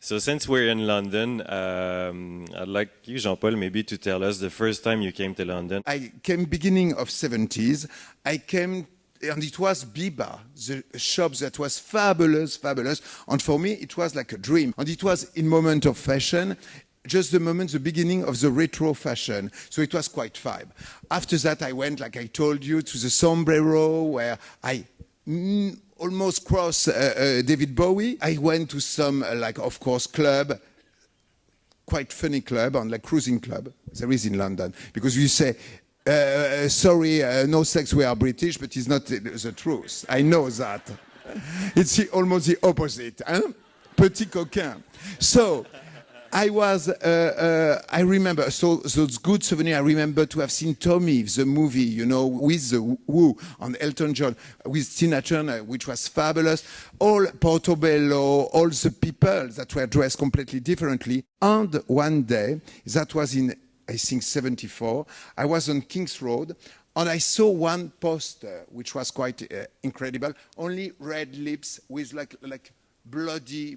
So since we're in London, I'd like you, Jean Paul, maybe to tell us the first time you came to London. I came beginning of 70s. I came, and it was Biba, the shop that was fabulous. And for me, it was like a dream. And it was in moment of fashion, just the beginning of the retro fashion. So it was quite vibe. After that, I went, like I told you, to the Sombrero, where I almost crossed David Bowie. I went to some, of course, club, quite funny club, and like cruising club. There is in London. Because you say, sorry, no sex, we are British, but it's not the truth. I know that. It's almost the opposite. Hein? Petit coquin. So, I remember, so those good souvenirs, I remember to have seen Tommy, the movie, with the Who, on Elton John, with Tina Turner, which was fabulous. All Portobello, all the people that were dressed completely differently. And one day, that was in, I think, 74, I was on King's Road, and I saw one poster, which was quite incredible, only red lips with like bloody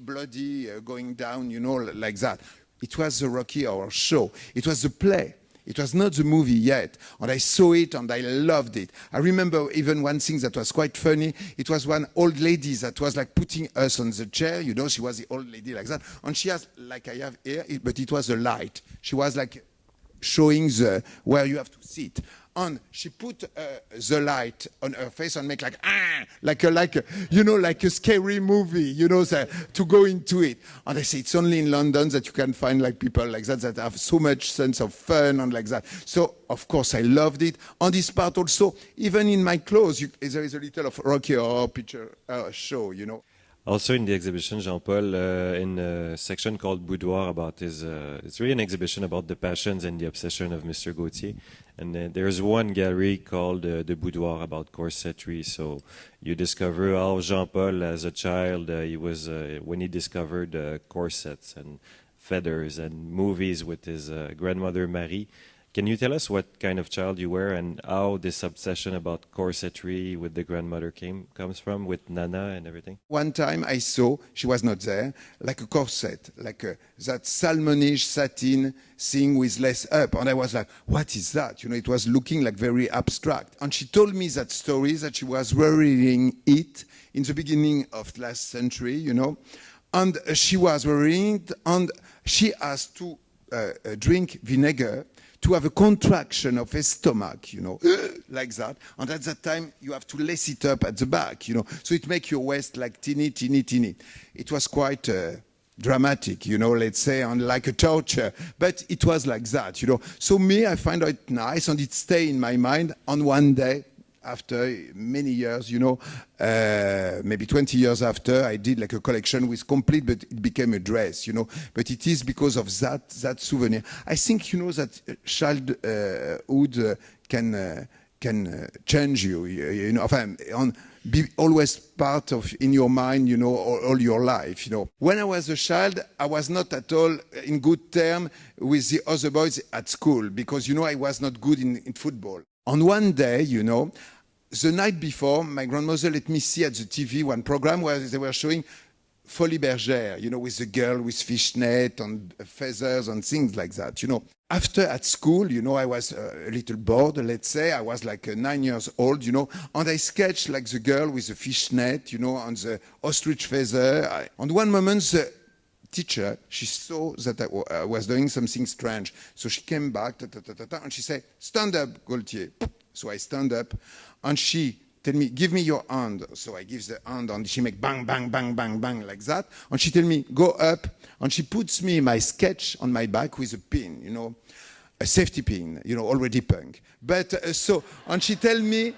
going down, like that. It was the Rocky Horror Show. It was the play. It was not the movie yet. And I saw it and I loved it. I remember even one thing that was quite funny. It was one old lady that was like putting us on the chair. She was the old lady like that. And she has, like I have here, but it was a light. She was like showing where you have to sit. And she put the light on her face and make like a scary movie, to go into it. And I say it's only in London that you can find like people like that have so much sense of fun and like that. So of course I loved it. On this part also, even in my clothes, there is a little of Rocky Horror Picture Show, Also in the exhibition, Jean Paul, in a section called Boudoir, about it's really an exhibition about the passions and the obsession of Mr. Gaultier. And there's one gallery called the Boudoir, about corsetry. So you discover how Jean Paul, as a child, he was when he discovered corsets and feathers and movies with his grandmother Marie. Can you tell us what kind of child you were and how this obsession about corsetry with the grandmother comes from, with Nana and everything? One time I saw, she was not there, like a corset, like that salmonish satin thing with lace up. And I was like, what is that? It was looking like very abstract. And she told me that story, that she was wearing it in the beginning of last century, And she was wearing it, and she has to drink vinegar to have a contraction of her stomach, like that. And at that time, you have to lace it up at the back, So it makes your waist like teeny. It was quite dramatic, let's say, and like a torture. But it was like that, So me, I find it nice, and it stayed in my mind. And one day, after many years, maybe 20 years after, I did like a collection with complete, but it became a dress, But it is because of that souvenir. I think, that childhood can change you, be always part of in your mind, all your life, When I was a child, I was not at all in good terms with the other boys at school because, I was not good in football. On one day, the night before, my grandmother let me see at the TV one program where they were showing Folie Bergère, with the girl with fishnet and feathers and things like that, After at school, I was a little bored, let's say. I was like 9 years old, and I sketched like the girl with the fishnet, and the ostrich feather. And one moment, the teacher, she saw that I was doing something strange. So she came back, and she said, "Stand up, Gaultier." So I stand up, and she tell me, "Give me your hand." So I give the hand, and she make bang, bang, bang, bang, bang, like that. And she tell me, "Go up." And she puts me my sketch on my back with a pin, a safety pin, already punk. But and she tell me,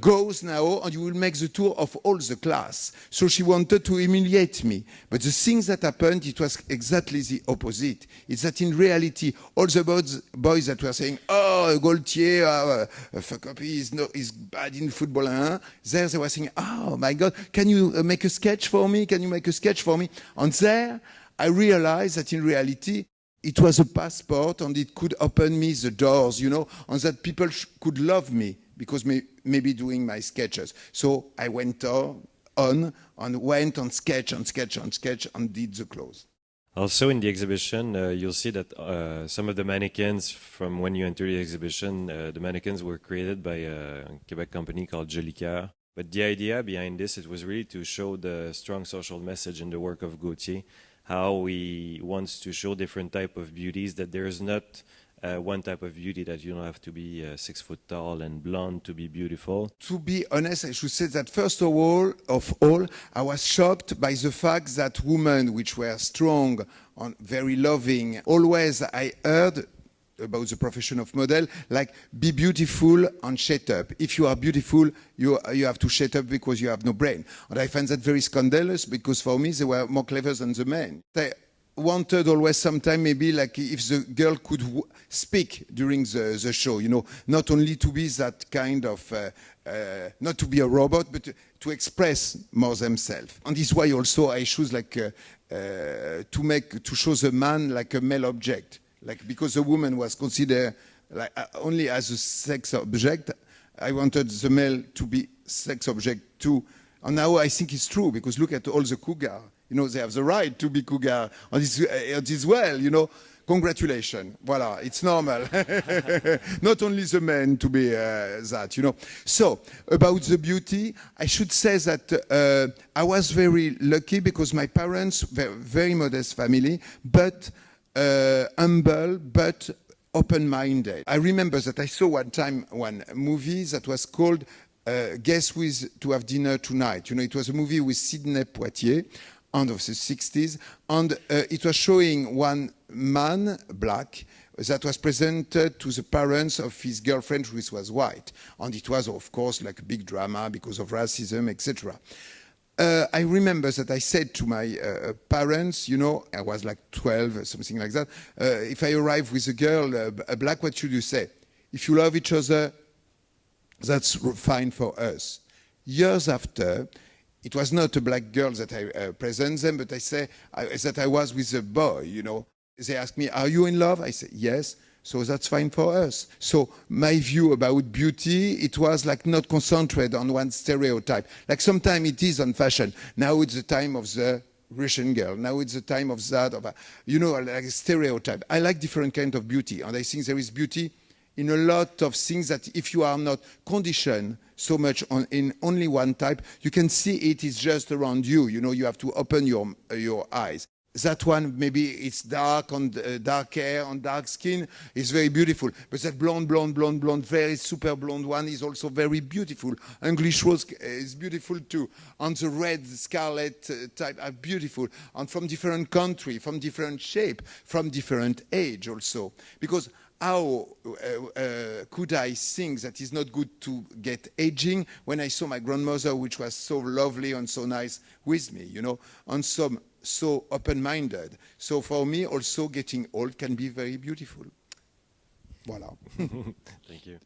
goes now, and you will make the tour of all the class. So she wanted to humiliate me. But the things that happened, it was exactly the opposite. It's that in reality, all the boys that were saying, "Oh, Gaultier, fuck up, he's bad in football," there they were saying, "Oh my God, can you make a sketch for me? Can you make a sketch for me?" And there, I realized that in reality, it was a passport, and it could open me the doors, and that people could love me because maybe doing my sketches. So I went on and went on sketch, on sketch, on sketch, and did the clothes. Also in the exhibition, you'll see that some of the mannequins from when you enter the exhibition, the mannequins were created by a Quebec company called Jolicoeur. But the idea behind this, it was really to show the strong social message in the work of Gaultier, how he wants to show different type of beauties, that there is not one type of beauty, that you don't have to be 6 foot tall and blonde to be beautiful. To be honest, I should say that first of all, I was shocked by the fact that women which were strong and very loving, always I heard about the profession of model, like be beautiful and shut up. If you are beautiful, you have to shut up because you have no brain. And I find that very scandalous because for me they were more clever than the men. I wanted always sometime maybe like if the girl could speak during the show, you know, not only to be that kind of, not to be a robot, but to express more themselves. And this is why also I choose like to show the man like a male object. Like because the woman was considered like only as a sex object, I wanted the male to be sex object too. And now I think it's true because look at all the cougar. You know, they have the right to be cougar. And it is well, you know. Congratulations. Voilà, it's normal. Not only the men to be that, you know. So, about the beauty, I should say that I was very lucky because my parents were very modest family, but humble, but open-minded. I remember that I saw one time one movie that was called Guess Who Is to Have Dinner Tonight. You know, it was a movie with Sidney Poitier, end of the 60s, and it was showing one man, black, that was presented to the parents of his girlfriend, which was white. And it was, of course, like a big drama because of racism, etc. I remember that I said to my parents, you know, I was like 12 or something like that, if I arrive with a girl, a black, what should you say? If you love each other, that's fine for us. Years after, it was not a black girl that I present them, but I say that I was with a boy, you know. They ask me, are you in love? I say, yes. So that's fine for us. So my view about beauty, it was like not concentrated on one stereotype. Like sometimes it is on fashion. Now it's the time of the Russian girl. Now it's the time of that, of you know, like a stereotype. I like different kind of beauty. And I think there is beauty in a lot of things that if you are not conditioned so much in only one type, you can see it is just around you. You know, you have to open your eyes. That one, maybe it's dark and dark hair and dark skin is very beautiful. But that blonde, very super blonde one is also very beautiful. English rose is beautiful too. And the red, scarlet type are beautiful. And from different country, from different shape, from different age also. Because how could I think that it's not good to get aging when I saw my grandmother, which was so lovely and so nice with me, you know, and so open-minded. So for me, also getting old can be very beautiful. Voilà. Thank you.